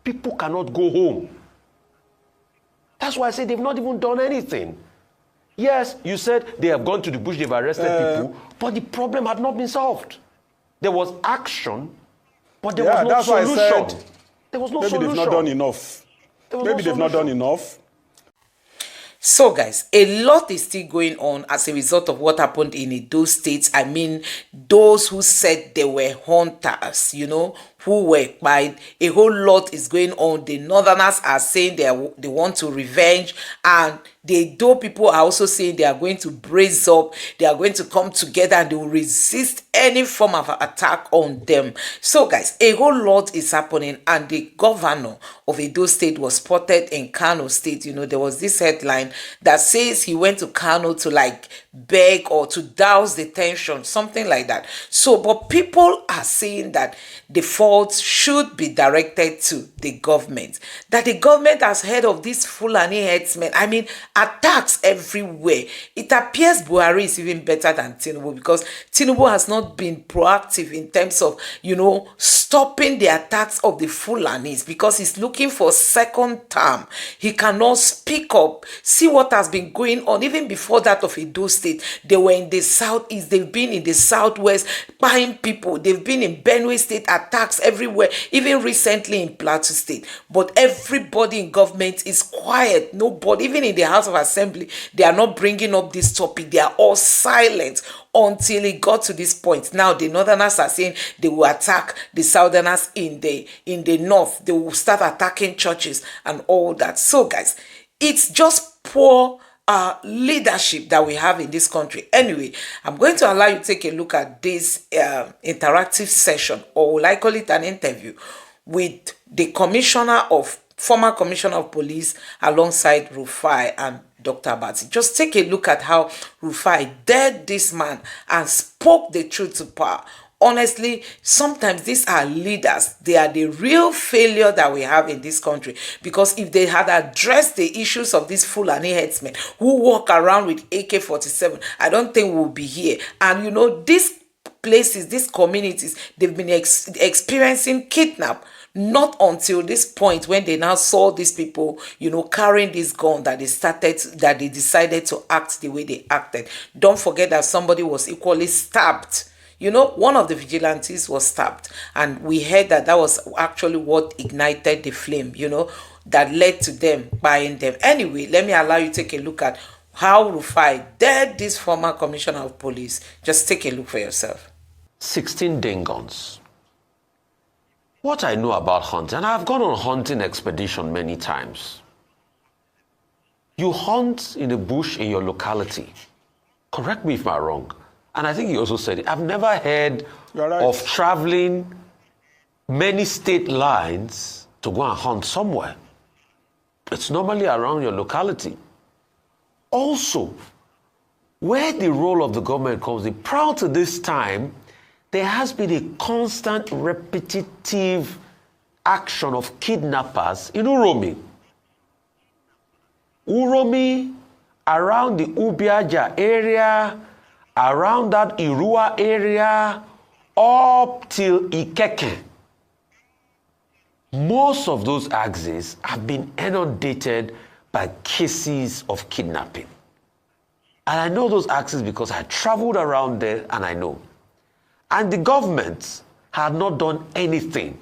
people cannot go home. That's why I say they've not even done anything. Yes, you said they have gone to the bush, they've arrested people, but the problem had not been solved. There was action, but there was no solution. Why I said, there was no solution. Maybe they've not done enough. Maybe they've not done enough. So guys, a lot is still going on as a result of what happened in those states. I mean, those who said they were hunters, you know, who were by a whole lot is going on. The northerners are saying they want to revenge, and the Edo people are also saying they are going to brace up, they are going to come together, and they will resist any form of attack on them. So guys, a whole lot is happening, and the governor of Edo State was spotted in Kano State. You know, there was this headline that says he went to Kano to like beg or to douse the tension, something like that. So, but people are saying that the fault should be directed to the government, that the government has heard of these Fulani headsmen. I mean, attacks everywhere. It appears Buhari is even better than Tinubu, because Tinubu has not been proactive in terms of, you know, stopping the attacks of the Fulanis, because he's looking for second term. He cannot speak up. See what has been going on even before that of Edo State. They were in the southeast, they've been in the southwest buying people, they've been in Benue State, attacks everywhere, even recently in Plateau State. But everybody in government is quiet. Nobody, even in the House of Assembly, they are not bringing up this topic. They are all silent until it got to this point. Now the northerners are saying they will attack the southerners in the north. They will start attacking churches and all that. So guys, it's just poor leadership that we have in this country. Anyway, I'm going to allow you to take a look at this interactive session, or will I call it an interview, with the former commissioner of police alongside Rufai and Dr. Abati. Just take a look at how Rufai dared this man and spoke the truth to power. Honestly, sometimes these are leaders. They are the real failure that we have in this country. Because if they had addressed the issues of these Fulani headsmen who walk around with AK-47, I don't think we'll be here. And you know, these places, these communities, they've been experiencing kidnap. Not until this point, when they now saw these people, you know, carrying this gun, that they decided to act the way they acted. Don't forget that somebody was equally stabbed. You know, one of the vigilantes was stabbed, and we heard that was actually what ignited the flame, you know, that led to them buying them. Anyway, let me allow you to take a look at how Rufai dared this former commissioner of police. Just take a look for yourself. 16 dingons. What I know about hunting, and I've gone on hunting expedition many times. You hunt in the bush in your locality. Correct me if I'm wrong. And I think you also said it. I've never heard of traveling many state lines to go and hunt somewhere. It's normally around your locality. Also, where the role of the government comes in, prior to this time, there has been a constant, repetitive action of kidnappers in Uromi. Uromi, around the Ubiaja area, around that Irua area, up till Ikeke. Most of those axes have been inundated by cases of kidnapping. And I know those axes because I traveled around there and I know. And the government had not done anything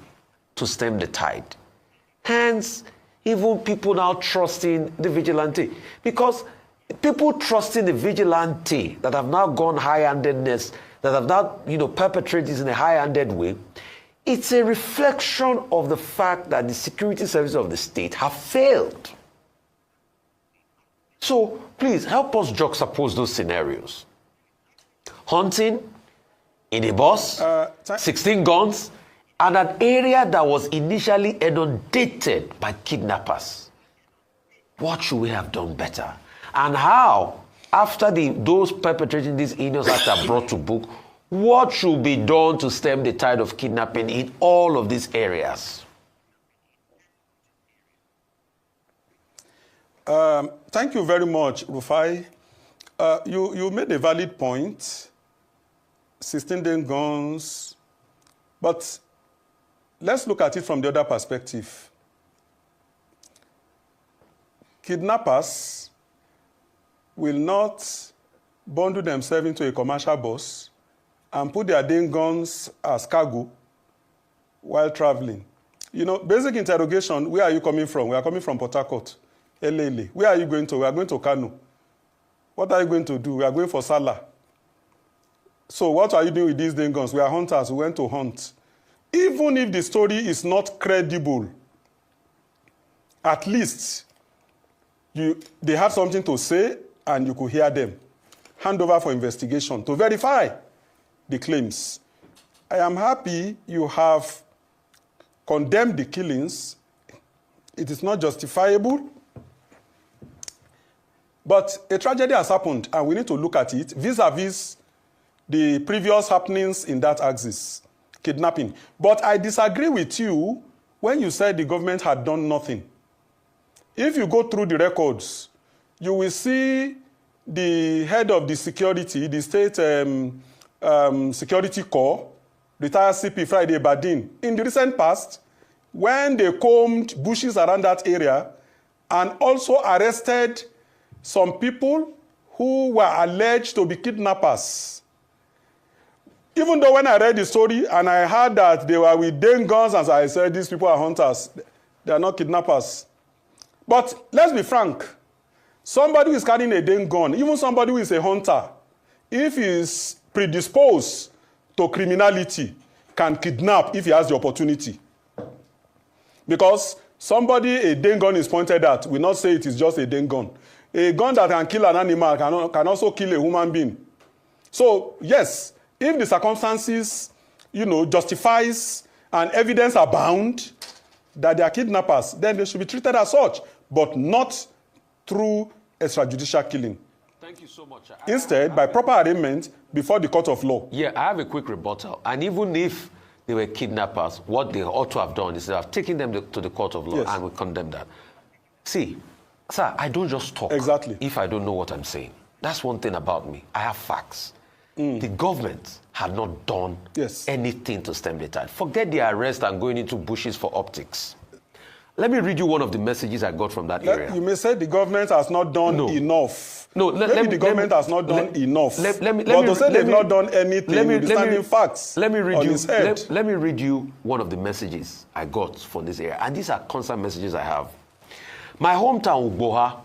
to stem the tide. Hence, even people now trusting the vigilante. Because people trusting the vigilante that have now gone high-handedness, that have now, you know, perpetrated this in a high-handed way, it's a reflection of the fact that the security services of the state have failed. So, please, help us juxtapose those scenarios. Hunting in a bus, 16 guns, and an area that was initially inundated by kidnappers. What should we have done better? And how, after those perpetrating these heinous acts are brought to book, what should be done to stem the tide of kidnapping in all of these areas? Thank you very much, Rufai. You made a valid point. 16 day guns. But let's look at it from the other perspective. kidnappers will not bundle themselves into a commercial bus and put their ding guns as cargo while traveling. You know, basic interrogation, where are you coming from? We are coming from Port Harcourt, Lling. Where are you going to? We are going to Kano. What are you going to do? We are going for Salah. So what are you doing with these ding guns? We are hunters. We went to hunt. Even if the story is not credible, at least they had something to say and you could hear them. Hand over for investigation to verify the claims. I am happy you have condemned the killings. It is not justifiable. But a tragedy has happened and we need to look at it vis-a-vis the previous happenings in that axis, kidnapping. But I disagree with you when you said the government had done nothing. If you go through the records, you will see the head of the security, the state security corps, retired CP Friday Badin, in the recent past, when they combed bushes around that area and also arrested some people who were alleged to be kidnappers. Even though when I read the story and I heard that they were with ding guns, as I said, these people are hunters. They are not kidnappers. But let's be frank. Somebody who is carrying a ding gun, even somebody who is a hunter, if he is predisposed to criminality, can kidnap if he has the opportunity. Because somebody a ding gun is pointed at will not say it is just a ding gun. A gun that can kill an animal can also kill a human being. So, yes, if the circumstances, justifies and evidence abound that they are kidnappers, then they should be treated as such, but not through extrajudicial killing. Thank you so much. Instead, by proper arraignment before the court of law. Yeah, I have a quick rebuttal. And even if they were kidnappers, what they ought to have done is they have taken them to the court of law, yes, and we condemn that. See, sir, I don't just talk if I don't know what I'm saying. That's one thing about me. I have facts. The government had not done anything to stem the tide. Forget the arrest and going into bushes for optics. Let me read you one of the messages I got from that area. You may say the government has not done enough. No, maybe the government has not done enough. But to say they've not done anything, you'll be standing facts on his head. Let me read you one of the messages I got from this area. And these are constant messages I have. My hometown, Ugboha,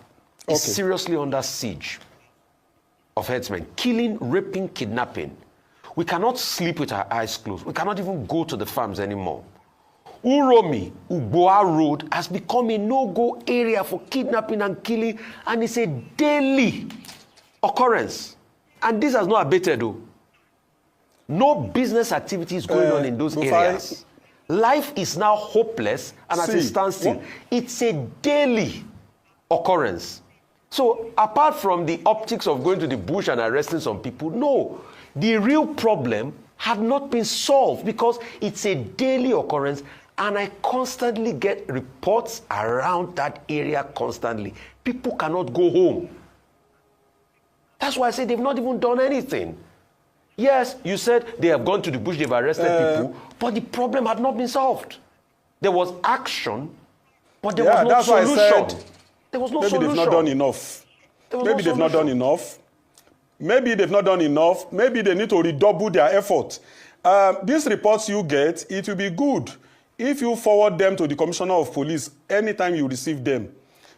is seriously under siege of herdsmen, killing, raping, kidnapping. We cannot sleep with our eyes closed. We cannot even go to the farms anymore. Uromi, Ugboha Road has become a no-go area for kidnapping and killing, and it's a daily occurrence. And this has not abated, though. No business activity is going on in those areas. Life is now hopeless and at a standstill. It's a daily occurrence. So apart from the optics of going to the bush and arresting some people, no, the real problem had not been solved because it's a daily occurrence, and I constantly get reports around that area constantly. People cannot go home. That's why I say they've not even done anything. Yes, you said they have gone to the bush, they've arrested people, but the problem had not been solved. There was action, but there was no solution. There was no solution. Maybe they've not done enough. Maybe they've not done enough. Maybe they've not done enough. Maybe they need to redouble their effort. These reports you get, it will be good if you forward them to the Commissioner of Police anytime you receive them.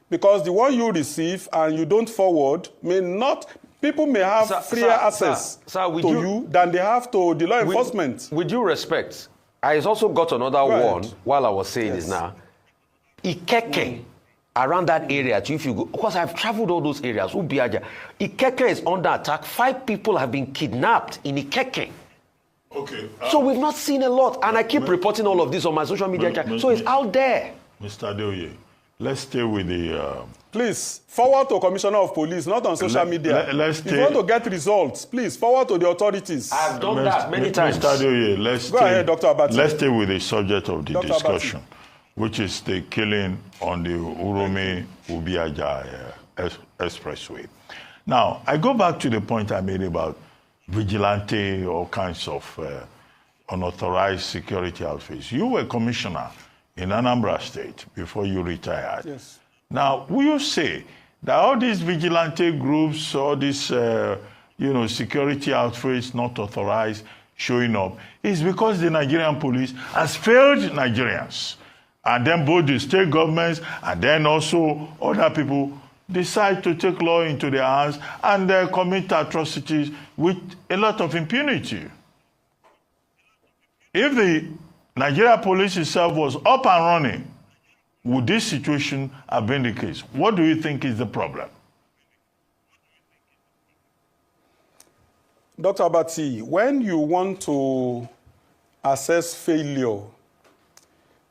Because the one you receive and you don't forward may not, people may have freer access to you than they have to the law enforcement. With due respect, I also got another one while I was saying this now. Ikeke. Around that area, if you go, because I've traveled all those areas, Ubiaja. Ikeke is under attack. 5 people have been kidnapped in Ikeke. Okay. So we've not seen a lot, and I keep reporting all of this on my social media. So it's out there. Mr. Adeoye, let's stay with the... Please, forward to Commissioner of Police, not on social media. If you want to get results, please, forward to the authorities. I've done that many times. Mr. Adeoye, let's stay with the subject of the discussion, which is the killing on the Uromi-Ubiaja expressway. Now, I go back to the point I made about vigilante, all kinds of unauthorized security outfits. You were commissioner in Anambra State before you retired. Yes. Now, will you say that all these vigilante groups, all these, security outfits not authorized showing up is because the Nigerian police has failed Nigerians? And then both the state governments and then also other people decide to take law into their hands and commit atrocities with a lot of impunity. If the Nigeria police itself was up and running, would this situation have been the case? What do you think is the problem? Dr. Abati, when you want to assess failure,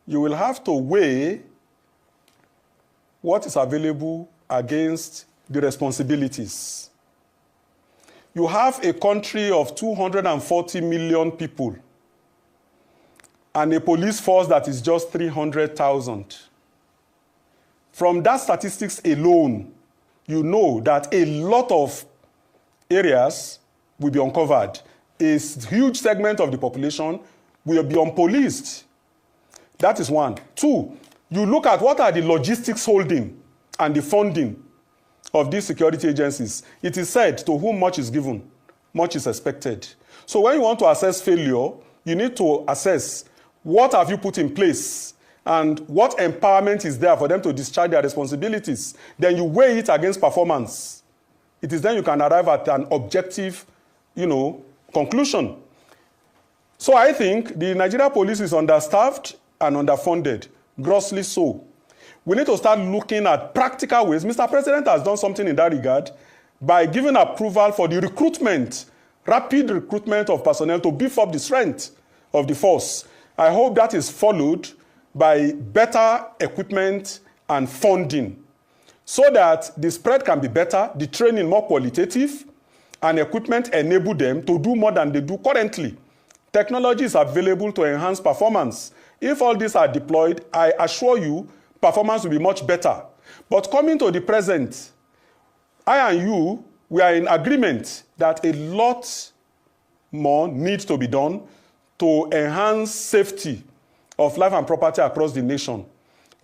you will have to weigh what is available against the responsibilities. You have a country of 240 million people and a police force that is just 300,000. From that statistics alone, you know that a lot of areas will be uncovered. A huge segment of the population will be unpoliced. That is one. Two, you look at what are the logistics holding and the funding of these security agencies. It is said, to whom much is given, much is expected. So when you want to assess failure, you need to assess what have you put in place and what empowerment is there for them to discharge their responsibilities. Then you weigh it against performance. It is then you can arrive at an objective, conclusion. So I think the Nigeria police is understaffed and underfunded, grossly so. We need to start looking at practical ways. Mr. President has done something in that regard by giving approval for the recruitment, rapid recruitment of personnel to beef up the strength of the force. I hope that is followed by better equipment and funding so that the spread can be better, the training more qualitative, and equipment enable them to do more than they do currently. Technology is available to enhance performance. If all these are deployed, I assure you, performance will be much better. But coming to the present, I and you, we are in agreement that a lot more needs to be done to enhance safety of life and property across the nation.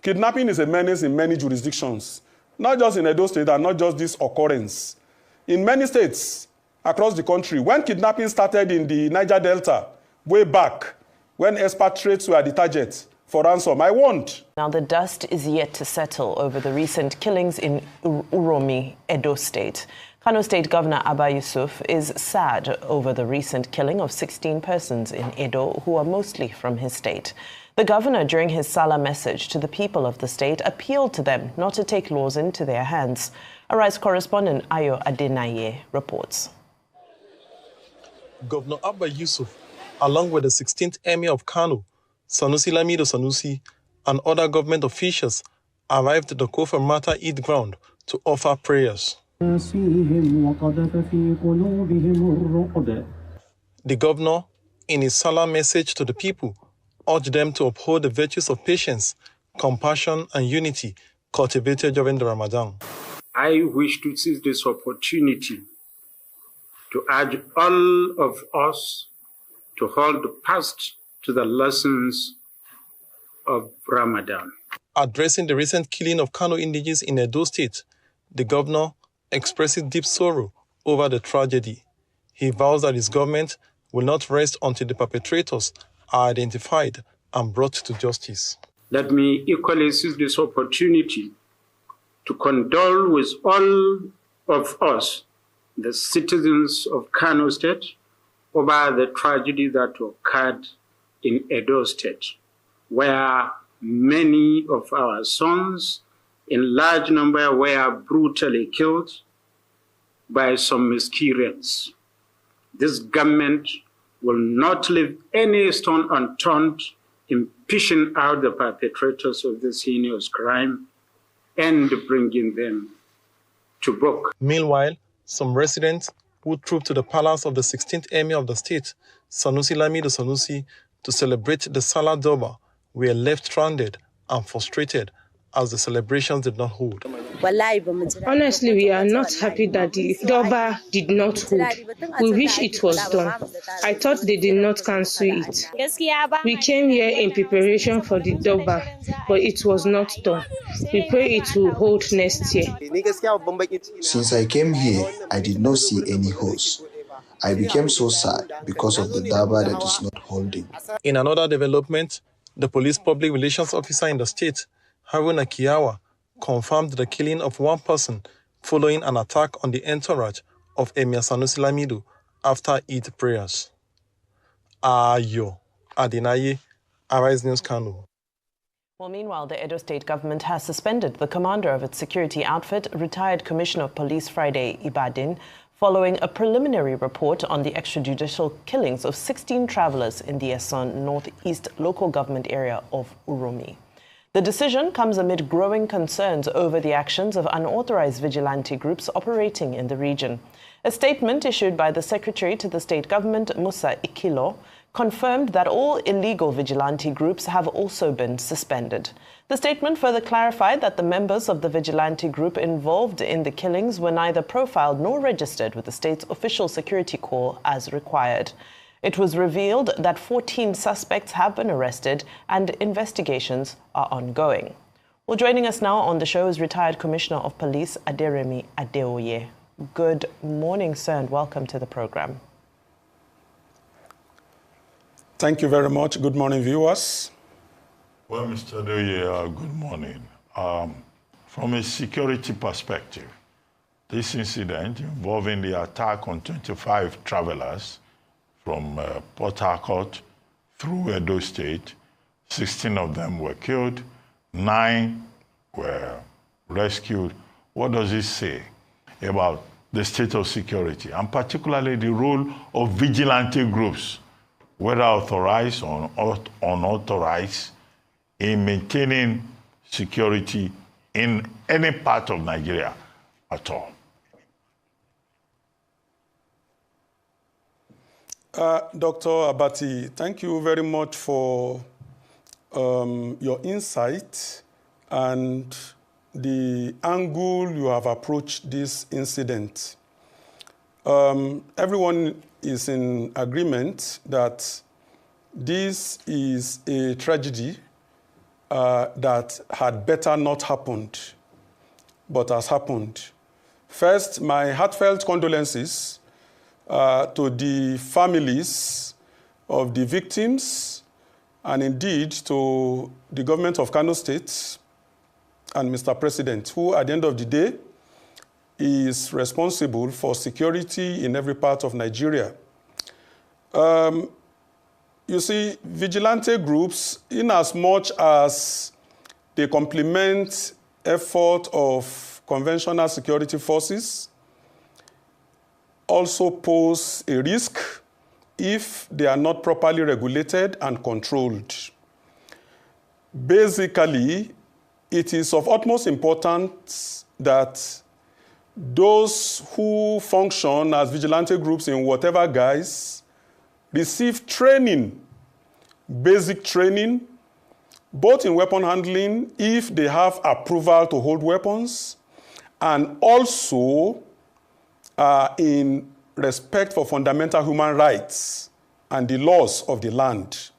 Kidnapping is a menace in many jurisdictions, not just in Edo State and not just this occurrence. In many states across the country, when kidnapping started in the Niger Delta, way back, when expatriates were the target for ransom, I warned. Now, the dust is yet to settle over the recent killings in Uromi, Edo State. Kano State Governor Abba Yusuf is sad over the recent killing of 16 persons in Edo who are mostly from his state. The governor, during his Salah message to the people of the state, appealed to them not to take laws into their hands. Arise correspondent Ayo Adenaye reports. Governor Abba Yusuf, along with the 16th Emir of Kano, Sanusi Lamido Sanusi, and other government officials, arrived at the Kofa Mata Eid ground to offer prayers. The governor, in his Salah message to the people, urged them to uphold the virtues of patience, compassion, and unity cultivated during the Ramadan. I wish to seize this opportunity to urge all of us to hold fast to the lessons of Ramadan. Addressing the recent killing of Kano indigenes in Edo State, the governor expresses deep sorrow over the tragedy. He vows that his government will not rest until the perpetrators are identified and brought to justice. Let me equally seize this opportunity to condole with all of us, the citizens of Kano State, over the tragedy that occurred in Edo State, where many of our sons in large number were brutally killed by some miscreants. This government will not leave any stone unturned in fishing out the perpetrators of this heinous crime and bringing them to book. Meanwhile, some residents who trooped to the palace of the 16th Emir of the state, Sanusi Lamido Sanusi, to celebrate the Salah Doba were left stranded and frustrated as the celebrations did not hold. Honestly, we are not happy that the Doba did not hold. We wish it was done. I thought they did not cancel it. We came here in preparation for the Doba, but it was not done. We pray it will hold next year. Since I came here, I did not see any host. I became so sad because of the Daba that is not holding. In another development, the police public relations officer in the state, Haruna Kiyawa, confirmed the killing of one person following an attack on the entourage of Emir Sanusi Lamido after Eid prayers. Ayo Adinaye, Arise News Kano. Well, meanwhile, the Edo State government has suspended the commander of its security outfit, retired Commissioner of Police Friday Ibadin, following a preliminary report on the extrajudicial killings of 16 travelers in the Eson Northeast local government area of Uromi. The decision comes amid growing concerns over the actions of unauthorized vigilante groups operating in the region. A statement issued by the Secretary to the state government, Musa Ikilo, confirmed that all illegal vigilante groups have also been suspended. The statement further clarified that the members of the vigilante group involved in the killings were neither profiled nor registered with the state's official security corps as required. It was revealed that 14 suspects have been arrested and investigations are ongoing. Well, joining us now on the show is retired Commissioner of Police Aderemi Adeoye. Good morning, sir, and welcome to the program. Thank you very much. Good morning, viewers. Well, Mr. Adeoye, good morning. From a security perspective, this incident involving the attack on 25 travelers from Port Harcourt through Edo State, 16 of them were killed, 9 were rescued. What does this say about the state of security, and particularly the role of vigilante groups, whether authorized or unauthorized, in maintaining security in any part of Nigeria at all? Dr. Abati, thank you very much for your insight and the angle you have approached this incident. Everyone is in agreement that this is a tragedy that had better not happened, but has happened. First, my heartfelt condolences to the families of the victims, and indeed to the government of Kano State and Mr. President, who at the end of the day is responsible for security in every part of Nigeria. You see, vigilante groups, in as much as they complement effort of conventional security forces, also pose a risk if they are not properly regulated and controlled. Basically, it is of utmost importance that those who function as vigilante groups in whatever guise receive training, basic training, both in weapon handling, if they have approval to hold weapons, and also in respect for fundamental human rights and the laws of the land.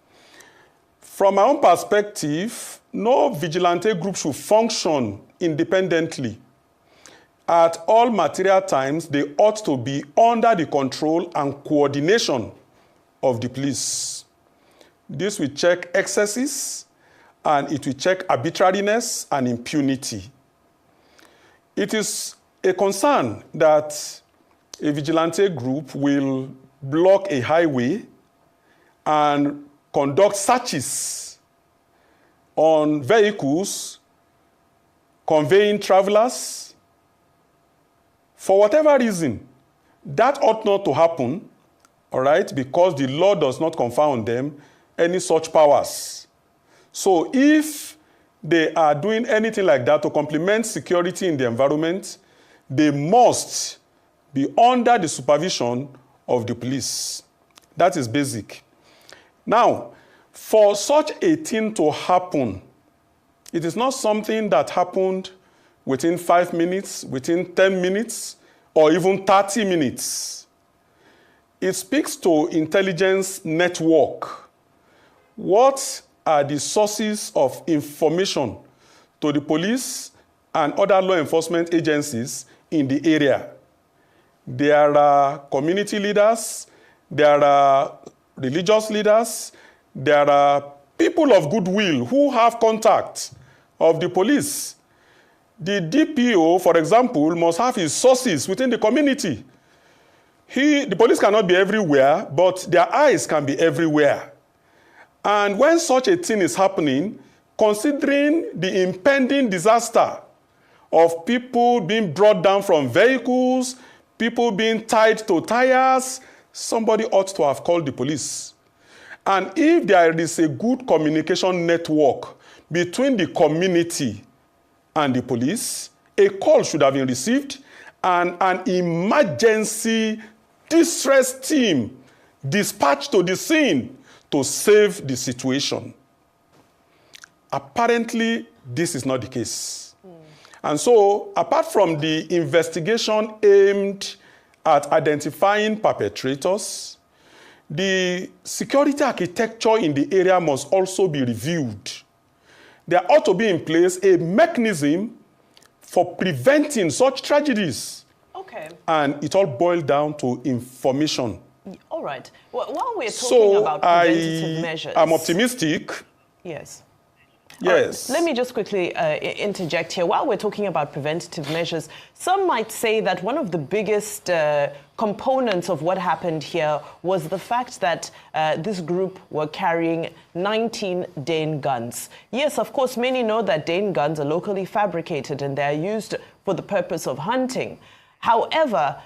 From my own perspective, no vigilante group should function independently. At all material times, they ought to be under the control and coordination of the police. This will check excesses, and it will check arbitrariness and impunity. It is a concern that a vigilante group will block a highway and conduct searches on vehicles conveying travelers. For whatever reason, that ought not to happen, all right, because the law does not confer on them any such powers. So if they are doing anything like that to complement security in the environment, they must be under the supervision of the police. That is basic. Now, for such a thing to happen, it is not something that happened within 5 minutes, within 10 minutes, or even 30 minutes. It speaks to intelligence network. What are the sources of information to the police and other law enforcement agencies in the area? There are community leaders, there are religious leaders, there are people of goodwill who have contact of the police. The DPO, for example, must have his sources within the community. The police cannot be everywhere, but their eyes can be everywhere. And when such a thing is happening, considering the impending disaster of people being brought down from vehicles, people being tied to tires, somebody ought to have called the police. And if there is a good communication network between the community and the police, a call should have been received and an emergency distress team dispatched to the scene to save the situation. Apparently, this is not the case. And so, apart from the investigation aimed at identifying perpetrators, the security architecture in the area must also be reviewed. There ought to be in place a mechanism for preventing such tragedies. Okay. And it all boils down to information. All right. Well, while we're talking about preventative measures... I'm optimistic. Yes. Yes. Let me just quickly interject here. While we're talking about preventative measures, some might say that one of the biggest components of what happened here was the fact that this group were carrying 19 Dane guns. Yes, of course, many know that Dane guns are locally fabricated and they're used for the purpose of hunting. However,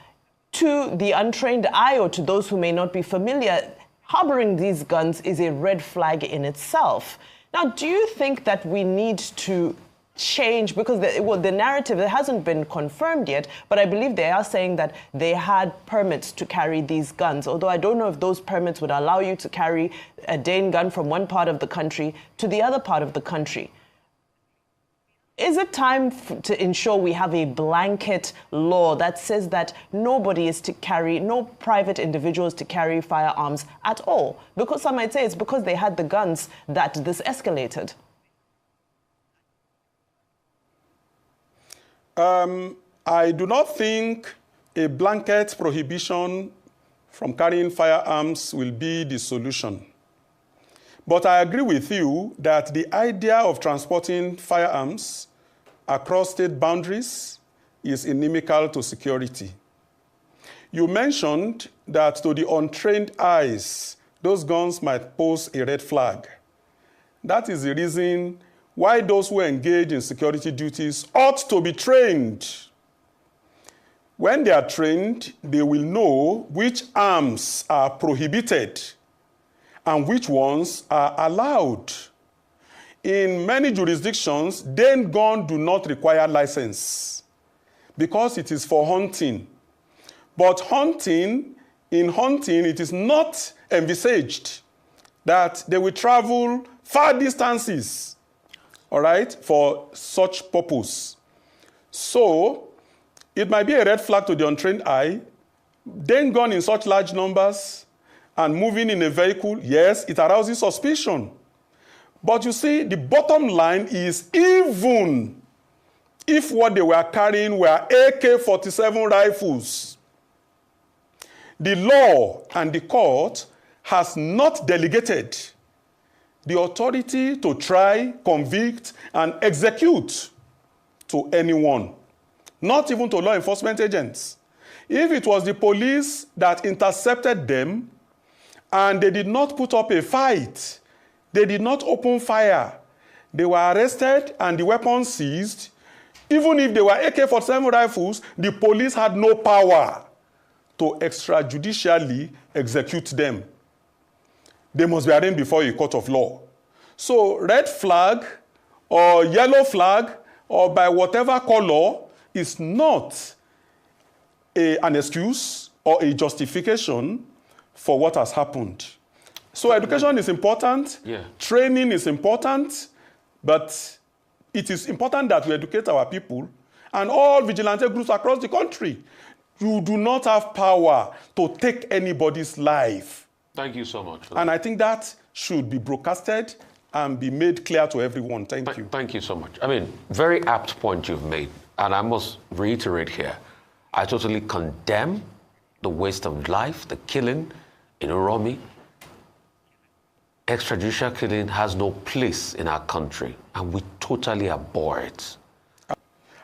to the untrained eye or to those who may not be familiar, harboring these guns is a red flag in itself. Now, do you think that we need to change, because the narrative, it hasn't been confirmed yet, but I believe they are saying that they had permits to carry these guns, although I don't know if those permits would allow you to carry a Dane gun from one part of the country to the other part of the country. Is it time to ensure we have a blanket law that says that nobody is to carry, no private individuals to carry firearms at all? Because some might say it's because they had the guns that this escalated. I do not think a blanket prohibition from carrying firearms will be the solution. But I agree with you that the idea of transporting firearms across state boundaries is inimical to security. You mentioned that to the untrained eyes, those guns might pose a red flag. That is the reason why those who engage in security duties ought to be trained. When they are trained, they will know which arms are prohibited and which ones are allowed. In many jurisdictions, Dane guns do not require license because it is for hunting. But in hunting, it is not envisaged that they will travel far distances, all right, for such purpose. So it might be a red flag to the untrained eye. Dane gun in such large numbers and moving in a vehicle, yes, it arouses suspicion. But you see, the bottom line is even if what they were carrying were AK-47 rifles, the law and the court has not delegated the authority to try, convict, and execute to anyone, not even to law enforcement agents. If it was the police that intercepted them and they did not put up a fight, they did not open fire, they were arrested and the weapons seized, even if they were AK-47 rifles, the police had no power to extrajudicially execute them. They must be arraigned before a court of law. So red flag or yellow flag or by whatever color is not an excuse or a justification for what has happened. So education is important, training is important, but it is important that we educate our people and all vigilante groups across the country. You do not have power to take anybody's life. Thank you so much. And I think that should be broadcasted and be made clear to everyone. Thank you. Thank you so much. I mean, very apt point you've made. And I must reiterate here, I totally condemn the waste of life, the killing in Uromi. Extrajudicial killing has no place in our country, and we totally abhor it.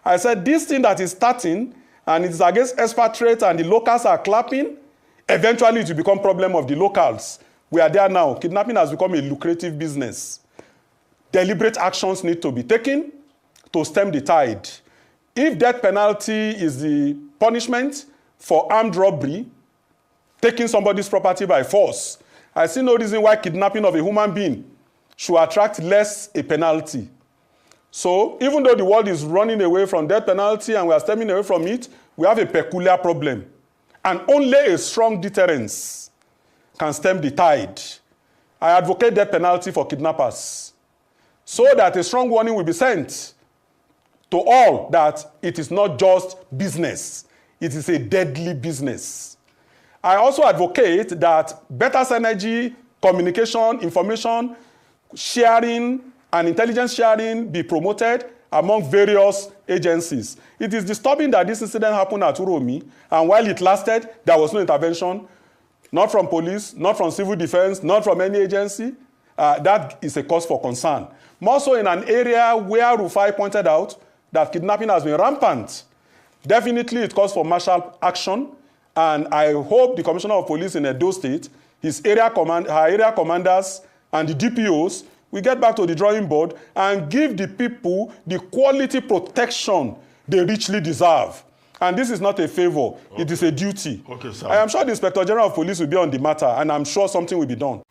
I said this thing that is starting, and it is against expatriates, and the locals are clapping, eventually it will become problem of the locals. We are there now. Kidnapping has become a lucrative business. Deliberate actions need to be taken to stem the tide. If death penalty is the punishment for armed robbery, taking somebody's property by force, I see no reason why kidnapping of a human being should attract less a penalty. So even though the world is running away from death penalty and we are stemming away from it, we have a peculiar problem. And only a strong deterrence can stem the tide. I advocate death penalty for kidnappers so that a strong warning will be sent to all that it is not just business, it is a deadly business. I also advocate that better synergy, communication, information sharing, and intelligence sharing be promoted among various agencies. It is disturbing that this incident happened at Uromi, and while it lasted, there was no intervention, not from police, not from civil defense, not from any agency. That is a cause for concern. More so in an area where Rufai pointed out that kidnapping has been rampant. Definitely it calls for martial action, and I hope the Commissioner of Police in Edo State, her area commanders, and the DPOs will get back to the drawing board and give the people the quality protection they richly deserve. And this is not a favor, okay. It is a duty. Okay, sir. I am sure the Inspector General of Police will be on the matter, and I'm sure something will be done.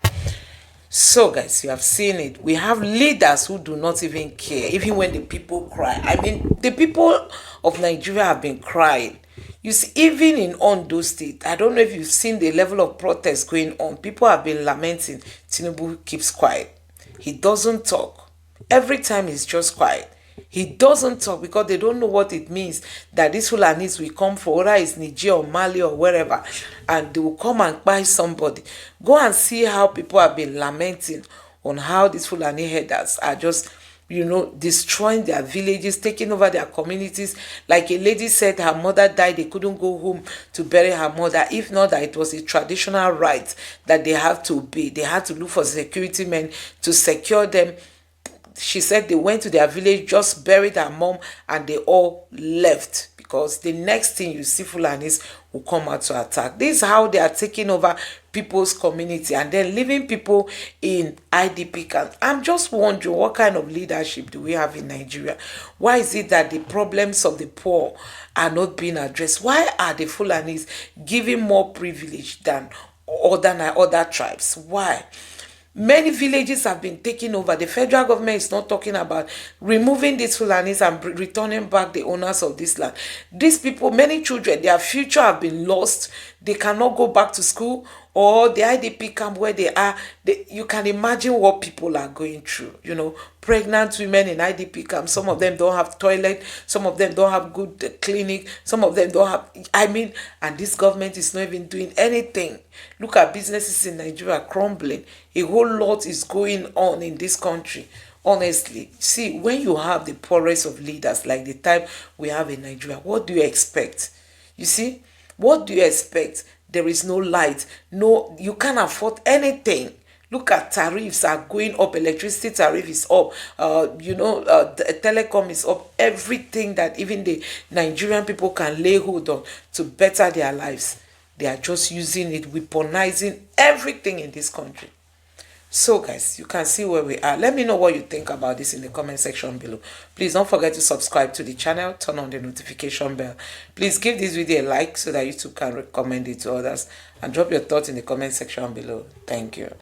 So guys, you have seen it. We have leaders who do not even care, even when the people cry. I mean, the people of Nigeria have been crying. You see, even in Ondo State, I don't know if you've seen the level of protest going on. People have been lamenting. Tinubu keeps quiet. He doesn't talk. Every time he's just quiet. He doesn't talk because they don't know what it means that these Fulanis will come for, whether it's Niger or Mali or wherever, and they will come and buy somebody. Go and see how people have been lamenting on how these Fulani headers are just, you know, destroying their villages, taking over their communities. Like a lady said, her mother died, they couldn't go home to bury her mother. If not that it was a traditional right that they have to obey. They had to look for security men to secure them. She said they went to their village, just buried her mom, and they all left because the next thing you see, Fulanis will come out to attack. This is how they are taking over people's community and then leaving people in IDP camps. I'm just wondering, what kind of leadership do we have in Nigeria? Why is it that the problems of the poor are not being addressed? Why are the Fulanis giving more privilege than other tribes? Why? Many villages have been taken over. The federal government is not talking about removing these Fulanis and returning back the owners of this land. These people, many children, their future have been lost. They cannot go back to school, or the IDP camp where they are. You can imagine what people are going through. You know, pregnant women in IDP camp. Some of them don't have toilet. Some of them don't have good clinic. Some of them don't have. I mean, and this government is not even doing anything. Look at businesses in Nigeria crumbling. A whole lot is going on in this country. Honestly, see, when you have the poorest of leaders like the type we have in Nigeria, what do you expect? You see, what do you expect? There is no light. No, you can't afford anything. Look at tariffs are going up. Electricity tariff is up. The telecom is up. Everything that even the Nigerian people can lay hold on to better their lives, they are just using it, weaponizing everything in this country. So guys, you can see where we are. Let me know what you think about this in the comment section below. Please don't forget to subscribe to the channel, turn on the notification bell. Please give this video a like so that YouTube can recommend it to others, and drop your thoughts in the comment section below. Thank you.